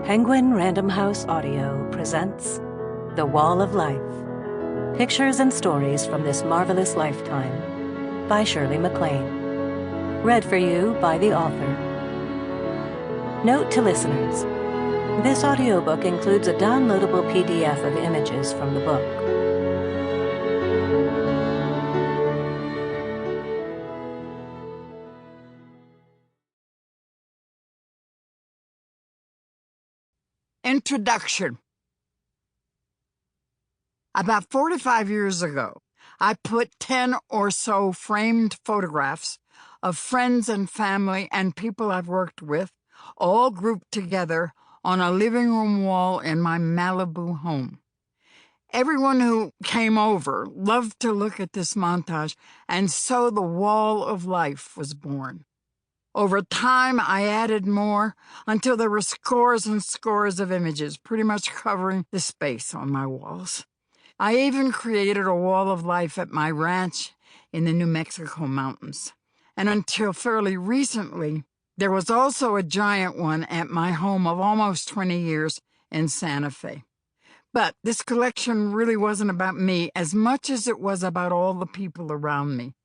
Penguin Random House Audio presents The Wall of Life. Pictures and stories from this marvelous lifetime by Shirley MacLaine. Read for you by the author. Note to listeners, this audiobook includes a downloadable PDF of images from the book. Introduction. About 45 years ago, I put 10 or so framed photographs of friends and family and people I've worked with, all grouped together on a living room wall in my Malibu home. Everyone who came over loved to look at this montage, and so the Wall of Life was born. Over time, I added more until there were scores and scores of images, pretty much covering the space on my walls. I even created a wall of life at my ranch in the New Mexico mountains. And until fairly recently, there was also a giant one at my home of almost 20 years in Santa Fe. But this collection really wasn't about me as much as it was about all the people around me.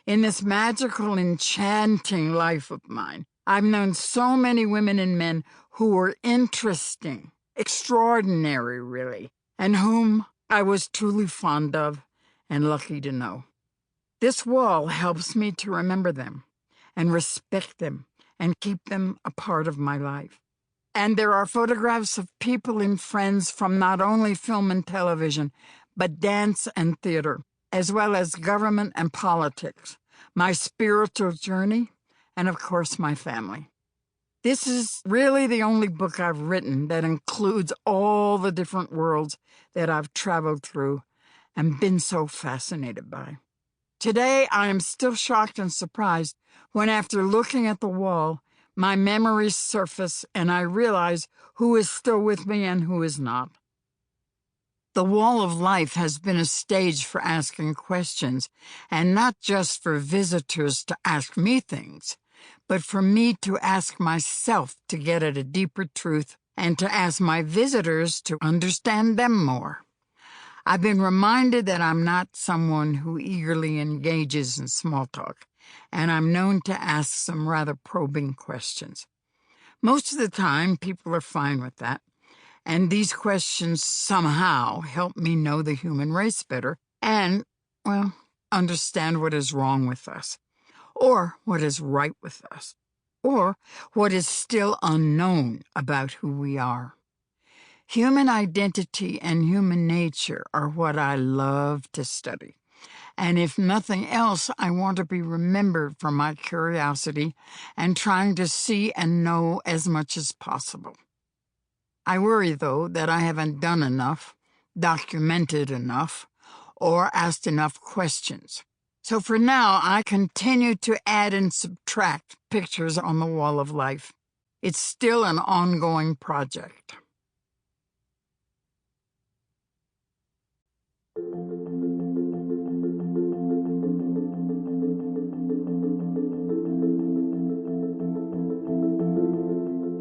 In this magical, enchanting life of mine, I've known so many women and men who were interesting, extraordinary, really, and whom I was truly fond of and lucky to know. This wall helps me to remember them and respect them and keep them a part of my life. And there are photographs of people and friends from not only film and television, but dance and theater, as well as government and politics, my spiritual journey, and of course, my family. This is really the only book I've written that includes all the different worlds that I've traveled through and been so fascinated by. Today, I am still shocked and surprised when, after looking at the wall, my memories surface and I realize who is still with me and who is not. The Wall of Life has been a stage for asking questions, and not just for visitors to ask me things, but for me to ask myself to get at a deeper truth and to ask my visitors to understand them more. I've been reminded that I'm not someone who eagerly engages in small talk, and I'm known to ask some rather probing questions. Most of the time, people are fine with that. And these questions somehow help me know the human race better and, well, understand what is wrong with us, or what is right with us, or what is still unknown about who we are. Human identity and human nature are what I love to study. And if nothing else, I want to be remembered for my curiosity and trying to see and know as much as possible. I worry, though, that I haven't done enough, documented enough, or asked enough questions. So for now, I continue to add and subtract pictures on the Wall of Life. It's still an ongoing project.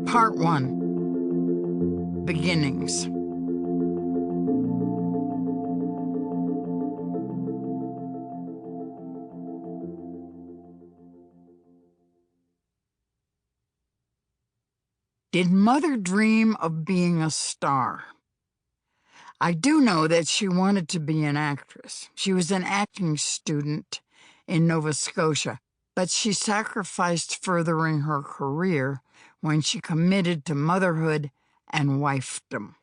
Part 1. Beginnings. Did Mother dream of being a star? I do know that she wanted to be an actress. She was an acting student in Nova Scotia, but she sacrificed furthering her career when she committed to motherhood and wifedom.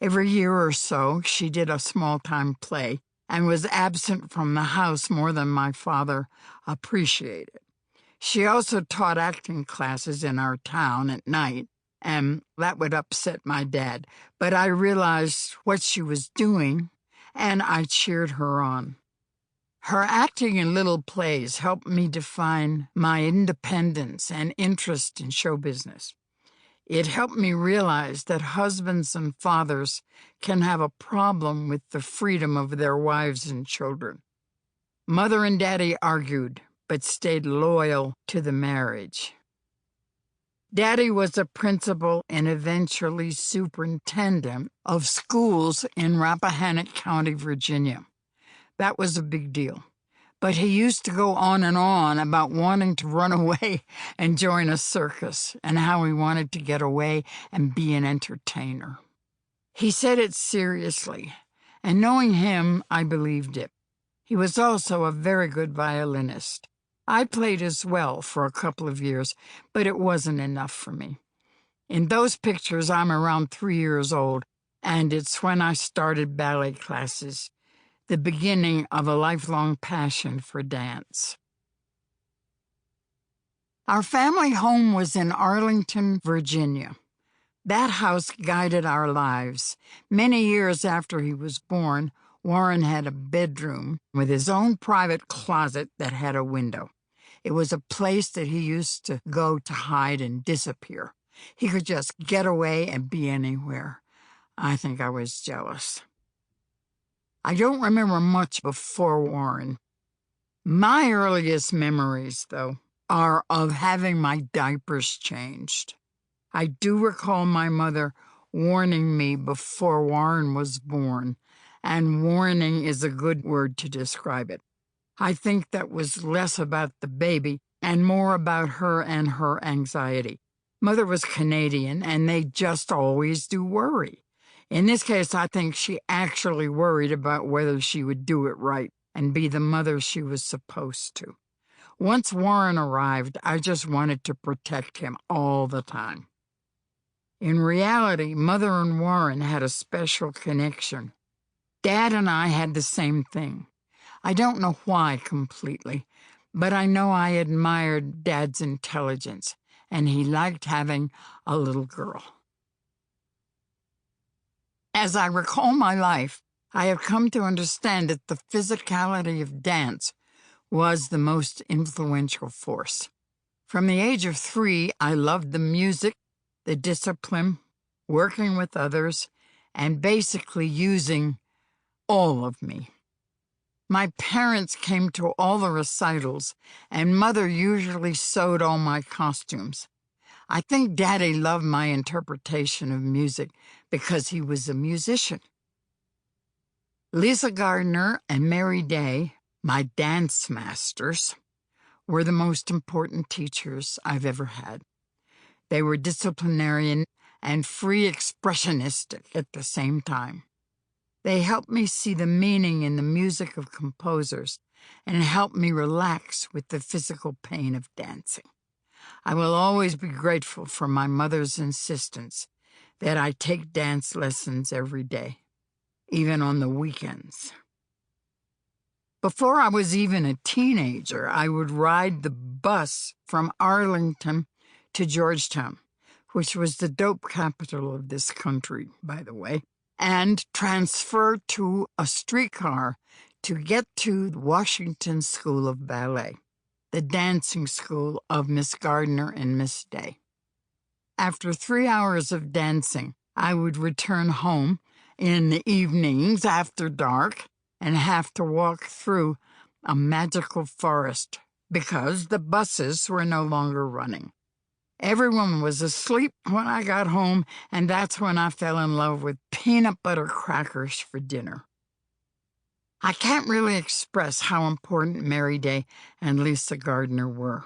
Every year or so, she did a small-time play and was absent from the house more than my father appreciated. She also taught acting classes in our town at night, and that would upset my dad. But I realized what she was doing, and I cheered her on. Her acting in little plays helped me define my independence and interest in show business. It helped me realize that husbands and fathers can have a problem with the freedom of their wives and children. Mother and Daddy argued, but stayed loyal to the marriage. Daddy was a principal and eventually superintendent of schools in Rappahannock County, Virginia. That was a big deal. But he used to go on and on about wanting to run away and join a circus and how he wanted to get away and be an entertainer. He said it seriously, and knowing him, I believed it. He was also a very good violinist. I played as well for a couple of years, but it wasn't enough for me. In those pictures, I'm around 3 years old, and it's when I started ballet classes, the beginning of a lifelong passion for dance. Our family home was in Arlington, Virginia. That house guided our lives. Many years after he was born, Warren had a bedroom with his own private closet that had a window. It was a place that he used to go to hide and disappear. He could just get away and be anywhere. I think I was jealous. I don't remember much before Warren. My earliest memories, though, are of having my diapers changed. I do recall my mother warning me before Warren was born, and warning is a good word to describe it. I think that was less about the baby and more about her and her anxiety. Mother was Canadian, and they just always do worry. In this case, I think she actually worried about whether she would do it right and be the mother she was supposed to. Once Warren arrived, I just wanted to protect him all the time. In reality, Mother and Warren had a special connection. Dad and I had the same thing. I don't know why completely, but I know I admired Dad's intelligence, and he liked having a little girl. As I recall my life, I have come to understand that the physicality of dance was the most influential force. From the age of 3, I loved the music, the discipline, working with others, and basically using all of me. My parents came to all the recitals, and Mother usually sewed all my costumes. I think Daddy loved my interpretation of music because he was a musician. Lisa Gardner and Mary Day, my dance masters, were the most important teachers I've ever had. They were disciplinarian and free expressionistic at the same time. They helped me see the meaning in the music of composers and helped me relax with the physical pain of dancing. I will always be grateful for my mother's insistence that I take dance lessons every day, even on the weekends. Before I was even a teenager, I would ride the bus from Arlington to Georgetown, which was the dope capital of this country, by the way, and transfer to a streetcar to get to the Washington School of Ballet, the dancing school of Miss Gardner and Miss Day. After 3 hours of dancing, I would return home in the evenings after dark and have to walk through a magical forest because the buses were no longer running. Everyone was asleep when I got home, and that's when I fell in love with peanut butter crackers for dinner. I can't really express how important Mary Day and Lisa Gardner were.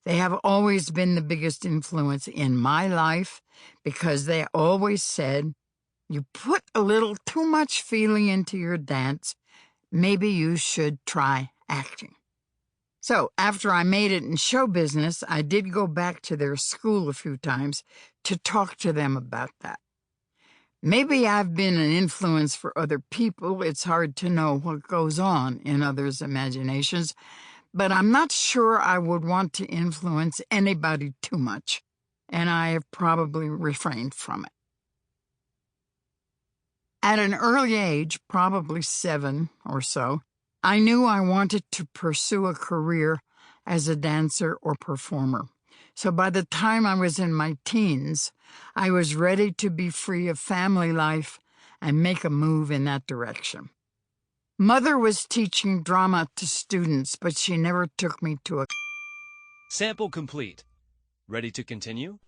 They have always been the biggest influence in my life because they always said, "You put a little too much feeling into your dance, maybe you should try acting." So after I made it in show business, I did go back to their school a few times to talk to them about that. Maybe I've been an influence for other people. It's hard to know what goes on in others' imaginations, but I'm not sure I would want to influence anybody too much, and I have probably refrained from it. At an early age, probably 7 or so, I knew I wanted to pursue a career as a dancer or performer. So by the time I was in my teens, I was ready to be free of family life and make a move in that direction. Mother was teaching drama to students, but she never took me to a... Sample complete. Ready to continue?